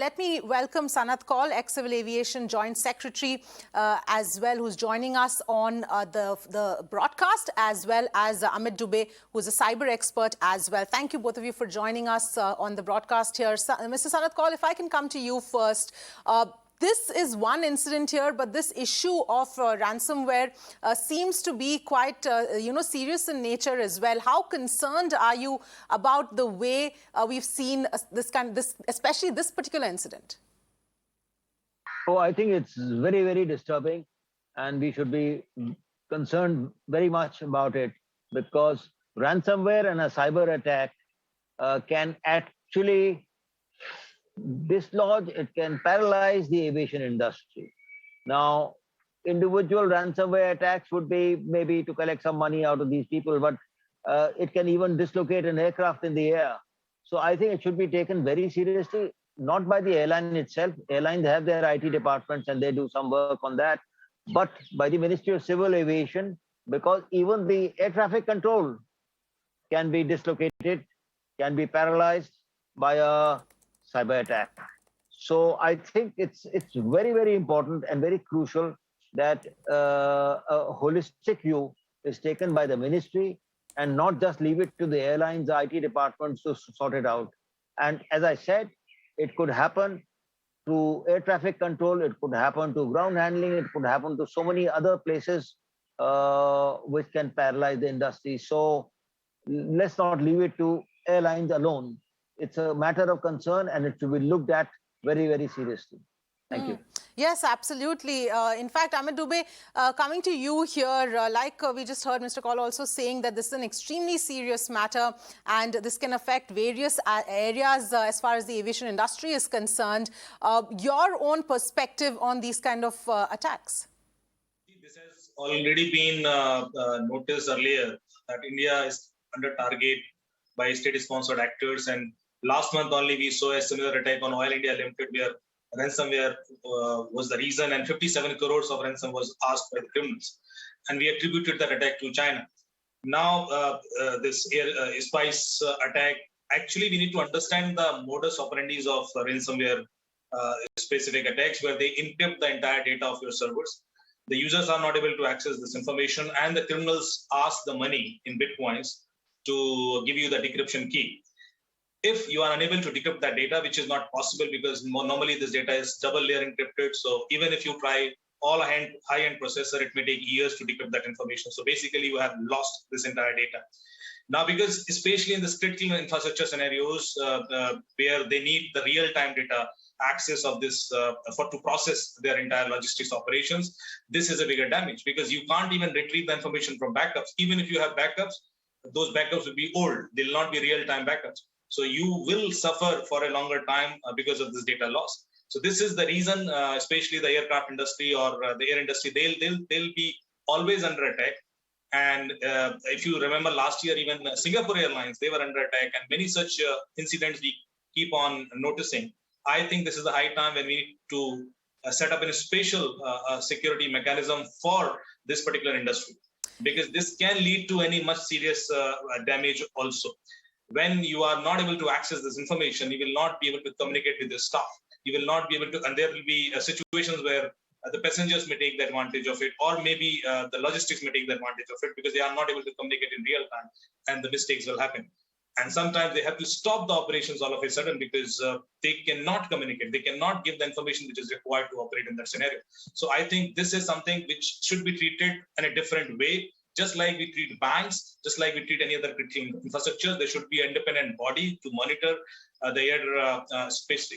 Let me welcome Sanat Kaul, ex-Civil Aviation Joint Secretary, as well, who's joining us on the broadcast, as well as Amit Dubey, who's a cyber expert as well. Thank you, both of you, for joining us on the broadcast here. Mr. Sanat Kaul, if I can come to you first. This is one incident here, but this issue of ransomware seems to be quite, serious in nature as well. How concerned are you about the way we've seen especially this particular incident? Oh, I think it's very, very disturbing, and we should be concerned very much about it, because ransomware and a cyber attack can actually dislodge, it can paralyze the aviation industry. Now, individual ransomware attacks would be maybe to collect some money out of these people, but it can even dislocate an aircraft in the air. So I think it should be taken very seriously, not by the airline itself. Airlines have their IT departments and they do some work on that, but by the Ministry of Civil Aviation, because even the air traffic control can be dislocated, can be paralyzed by a cyber attack. So I think it's very, very important and very crucial that a holistic view is taken by the ministry and not just leave it to the airlines, IT departments to sort it out. And as I said, it could happen to air traffic control, it could happen to ground handling, it could happen to so many other places which can paralyze the industry. So let's not leave it to airlines alone. It's a matter of concern and it should be looked at very, very seriously. Thank you. Yes, absolutely. In fact, Amit Dubey, coming to you here, like we just heard Mr. Kaul also saying that this is an extremely serious matter and this can affect various areas as far as the aviation industry is concerned. Your own perspective on these kind of attacks? This has already been noticed earlier that India is under target by state-sponsored actors, and last month only we saw a similar attack on Oil India Limited where ransomware was the reason, and 57 crores of ransom was asked by the criminals. And we attributed that attack to China. Now, this Spice attack, actually we need to understand the modus operandi of ransomware specific attacks, where they encrypt the entire data of your servers. The users are not able to access this information, and the criminals ask the money in Bitcoins to give you the decryption key. If you are unable to decrypt that data, which is not possible because normally this data is double layer encrypted. So even if you try all high-end processor, it may take years to decrypt that information. So basically you have lost this entire data. Now, because especially in the critical infrastructure scenarios where they need the real-time data access of this to process their entire logistics operations, this is a bigger damage because you can't even retrieve the information from backups. Even if you have backups, those backups will be old. They'll not be real-time backups. So you will suffer for a longer time because of this data loss. So this is the reason, especially the aircraft industry or the air industry, they'll be always under attack. And if you remember last year, even Singapore Airlines, they were under attack, and many such incidents we keep on noticing. I think this is the high time when we need to set up a special security mechanism for this particular industry, because this can lead to any much serious damage also. When you are not able to access this information, you will not be able to communicate with your staff. You will not be able to, and there will be situations where the passengers may take the advantage of it, or maybe the logistics may take the advantage of it because they are not able to communicate in real time, and the mistakes will happen. And sometimes they have to stop the operations all of a sudden because they cannot communicate. They cannot give the information which is required to operate in that scenario. So I think this is something which should be treated in a different way. Just like we treat banks, just like we treat any other critical infrastructure, there should be an independent body to monitor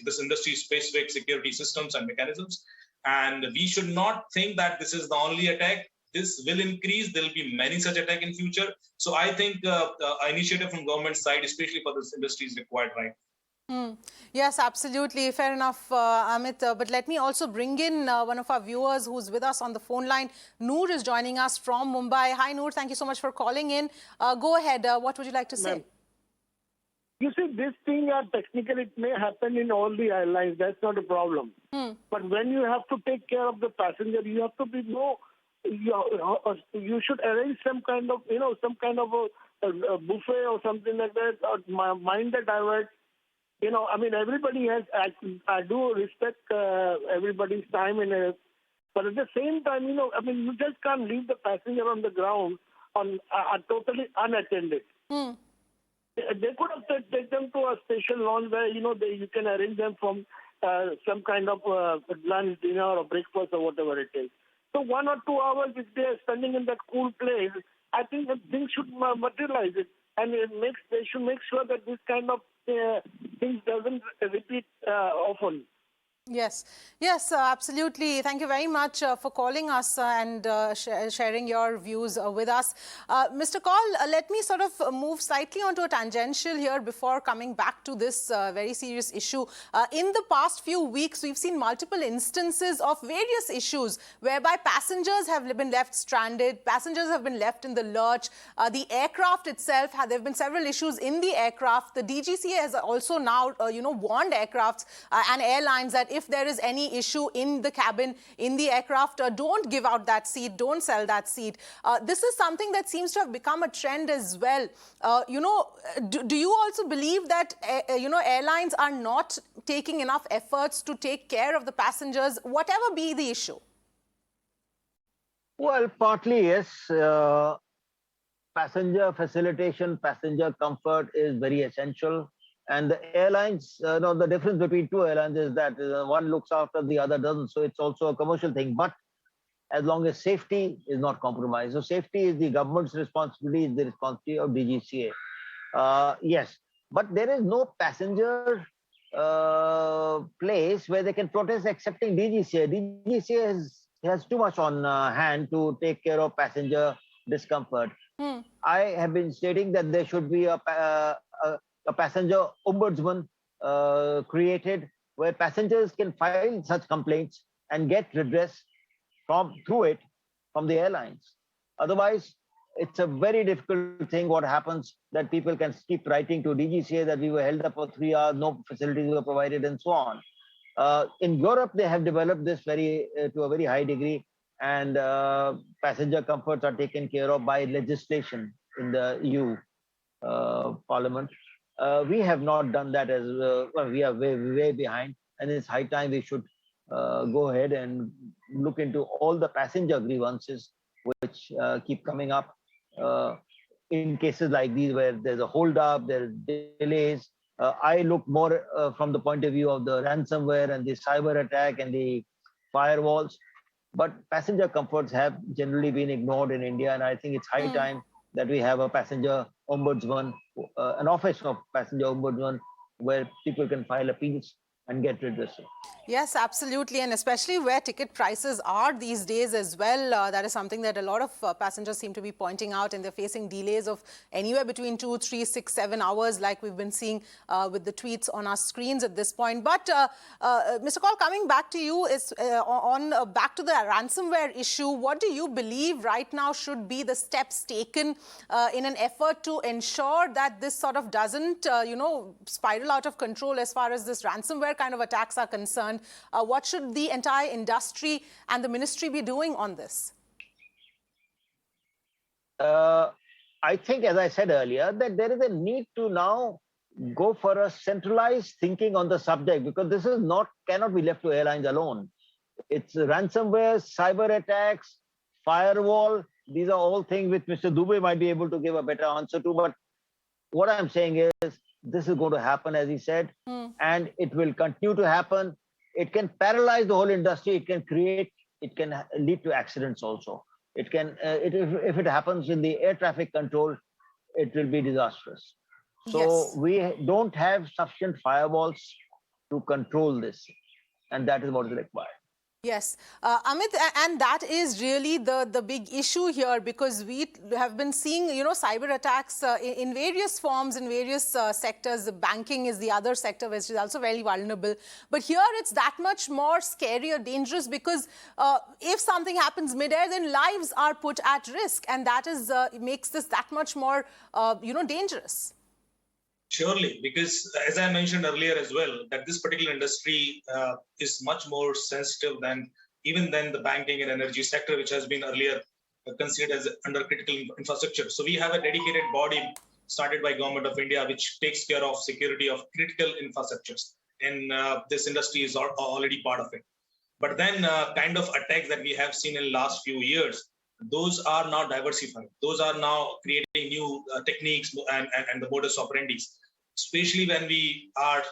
this industry's specific security systems and mechanisms. And we should not think that this is the only attack. This will increase. There will be many such attacks in future. So I think an initiative from government side, especially for this industry, is required right. Yes, absolutely. Fair enough, Amit. But let me also bring in one of our viewers who's with us on the phone line. Noor is joining us from Mumbai. Hi, Noor. Thank you so much for calling in. Go ahead. What would you like to say? You see, this thing, technically, it may happen in all the airlines. That's not a problem. But when you have to take care of the passenger, you have to be more. You should arrange some kind of, a buffet or something like that, or mind the divert. I mean, everybody has. I do respect everybody's time, but at the same time, I mean, you just can't leave the passenger on the ground totally unattended. They could have taken them to a special launch where you can arrange them from some kind of lunch, dinner, or breakfast, or whatever it is. So 1 or 2 hours, if they are spending in that cool place, I think that things should materialize it, and they should make sure that this kind of things doesn't repeat often. Yes, yes, absolutely. Thank you very much for calling us and sharing your views with us. Mr. Kaul, let me sort of move slightly onto a tangential here before coming back to this very serious issue. In the past few weeks, we've seen multiple instances of various issues whereby passengers have been left stranded, passengers have been left in the lurch. The aircraft itself, there have been several issues in the aircraft. The DGCA has also now, warned aircrafts and airlines that if there is any issue in the cabin, in the aircraft, don't give out that seat, don't sell that seat. This is something that seems to have become a trend as well. Do you also believe that, airlines are not taking enough efforts to take care of the passengers, whatever be the issue? Well, partly, yes. Passenger facilitation, passenger comfort is very essential. And the airlines, the difference between two airlines is that one looks after, the other doesn't. So it's also a commercial thing. But as long as safety is not compromised. So safety is the government's responsibility, is the responsibility of DGCA. Yes, but there is no passenger place where they can protest accepting DGCA. DGCA has too much on hand to take care of passenger discomfort. I have been stating that there should be a passenger ombudsman created where passengers can file such complaints and get redress through it from the airlines. Otherwise, it's a very difficult thing what happens that people can keep writing to DGCA that we were held up for 3 hours, no facilities were provided, and so on. In Europe, they have developed this to a very high degree, and passenger comforts are taken care of by legislation in the EU Parliament. We have not done that we are way behind, and it's high time we should go ahead and look into all the passenger grievances which keep coming up in cases like these where there's a hold up, there's delays. I look more from the point of view of the ransomware and the cyber attack and the firewalls, but passenger comforts have generally been ignored in India, and I think it's high time that we have a passenger ombudsman, an office of passenger ombudsman where people can file appeals and get redressal. Yes, absolutely. And especially where ticket prices are these days as well. That is something that a lot of passengers seem to be pointing out, and they're facing delays of anywhere between 2, 3, 6, 7 hours, like we've been seeing with the tweets on our screens at this point. But Mr. Kaul, coming back to you, is back to the ransomware issue. What do you believe right now should be the steps taken in an effort to ensure that this sort of doesn't, spiral out of control as far as this ransomware kind of attacks are concerned? What should the entire industry and the ministry be doing on this? I think, as I said earlier, that there is a need to now go for a centralized thinking on the subject, because this is cannot be left to airlines alone. It's ransomware, cyber attacks, firewall. These are all things which Mr. Dubey might be able to give a better answer to. But what I'm saying is, this is going to happen, as he said, and it will continue to happen. It can paralyze the whole industry. It can lead to accidents also. It can, if it happens in the air traffic control, it will be disastrous. So Yes. we don't have sufficient firewalls to control this, and that is what is required. Yes, Amit, and that is really the big issue here, because we have been seeing, cyber attacks in various forms, in various sectors. Banking is the other sector which is also very vulnerable. But here it's that much more scary or dangerous, because if something happens midair, then lives are put at risk, and that is makes this that much more, dangerous. Surely, because as I mentioned earlier as well, that this particular industry is much more sensitive than the banking and energy sector, which has been earlier considered as under critical infrastructure. So we have a dedicated body started by Government of India, which takes care of security of critical infrastructures. And this industry is already part of it. But then kind of attacks that we have seen in the last few years, those are now diversified. Those are now creating new techniques and the modus operandi, especially when we are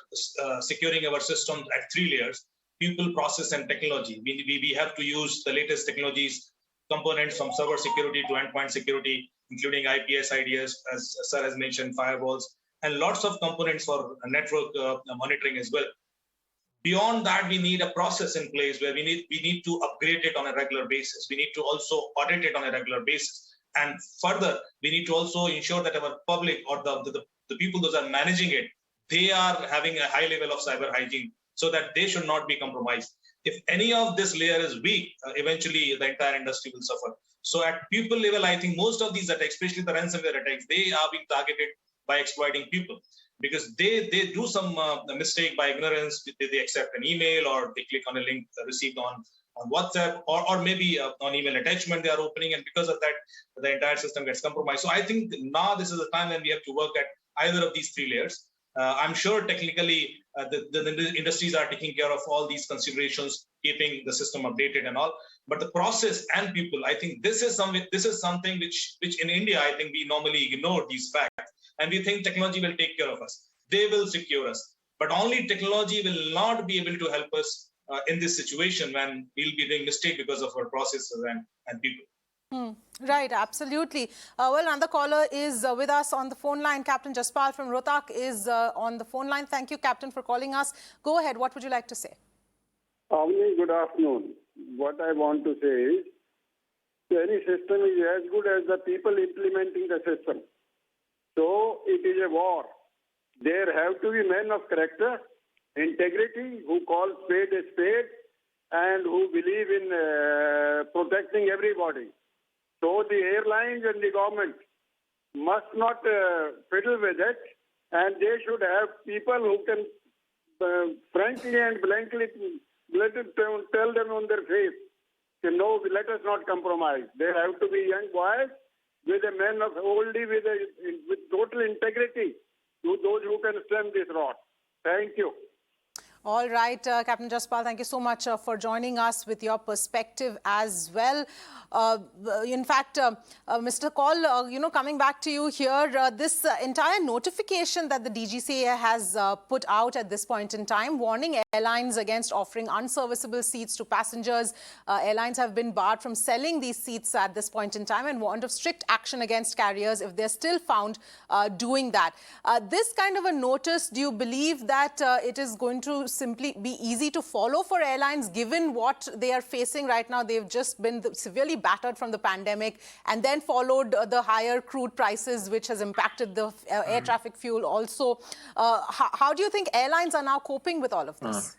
securing our systems at 3 layers: people, process, and technology. We have to use the latest technologies, components from server security to endpoint security, including IPS, IDS, as Sir has mentioned, firewalls, and lots of components for network monitoring as well. Beyond that, we need a process in place where we need to upgrade it on a regular basis. We need to also audit it on a regular basis. And further, we need to also ensure that our public or the people those are managing it, they are having a high level of cyber hygiene so that they should not be compromised. If any of this layer is weak, eventually the entire industry will suffer. So at people level, I think most of these attacks, especially the ransomware attacks, they are being targeted by exploiting people, because they do some mistake by ignorance. They accept an email, or they click on a link received on WhatsApp, or maybe on email attachment they are opening, and because of that, the entire system gets compromised. So I think now this is the time when we have to work at either of these 3 layers. I'm sure technically the industries are taking care of all these considerations, keeping the system updated and all. But the process and people, I think this is something which in India, I think we normally ignore these facts, and we think technology will take care of us. They will secure us, but only technology will not be able to help us in this situation when we'll be doing mistake because of our processes and people. Right, absolutely. Well, another caller is with us on the phone line. Captain Jaspal from Rohtak is on the phone line. Thank you, Captain, for calling us. Go ahead. What would you like to say? Avni, good afternoon. What I want to say is, any system is as good as the people implementing the system. So it is a war. There have to be men of character, integrity, who call spade a spade, and who believe in protecting everybody. So the airlines and the government must not fiddle with it, and they should have people who can frankly and blankly tell them on their face, no, let us not compromise. There have to be young boys with a men of oldie with total integrity, those who can stem this rot. Thank you. All right, Captain Jaspal, thank you so much for joining us with your perspective as well. In fact, Mr. Kaul, coming back to you here, this entire notification that the DGCA has put out at this point in time, warning airlines against offering unserviceable seats to passengers. Airlines have been barred from selling these seats at this point in time and warned of strict action against carriers if they're still found doing that. This kind of a notice, do you believe that it is going to simply be easy to follow for airlines, given what they are facing right now? They've just been severely battered from the pandemic, and then followed the higher crude prices, which has impacted the air traffic fuel also. How do you think airlines are now coping with all of this?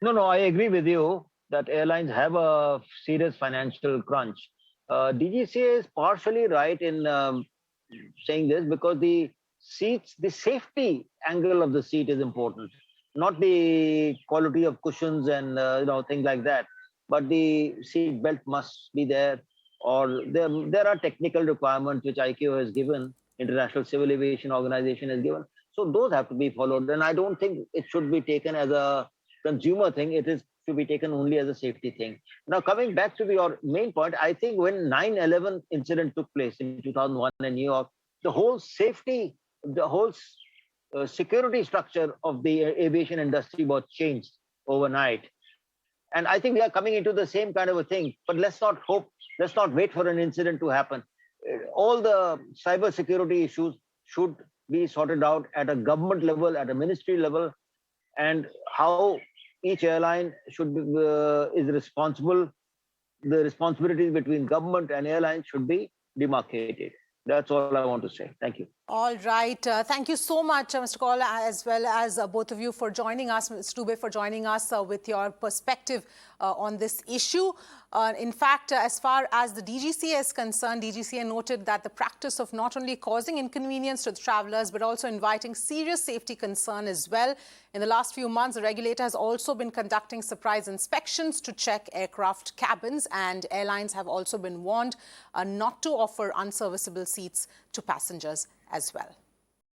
No, I agree with you that airlines have a serious financial crunch. DGCA is partially right in saying this, because the safety angle of the seat is important. Not the quality of cushions and things like that, but the seat belt must be there, or there are technical requirements which ICAO has given, International Civil Aviation Organization has given. So those have to be followed, and I don't think it should be taken as a consumer thing. It is to be taken only as a safety thing. Now, coming back to your main point, I think when 9/11 incident took place in 2001 in New York, the whole safety, the whole security structure of the aviation industry was changed overnight. And I think we are coming into the same kind of a thing. But let's not wait for an incident to happen. All the cyber security issues should be sorted out at a government level, at a ministry level, and how each airline should be, is responsible. The responsibilities between government and airlines should be demarcated. That's all I want to say. Thank you. All right. Thank you so much, Mr. Kaul, as well as both of you for joining us, Mr. Dubey, for joining us with your perspective on this issue. In fact, as far as the DGCA is concerned, DGCA noted that the practice of not only causing inconvenience to the travelers, but also inviting serious safety concern as well. In the last few months, the regulator has also been conducting surprise inspections to check aircraft cabins, and airlines have also been warned not to offer unserviceable seats to passengers as well.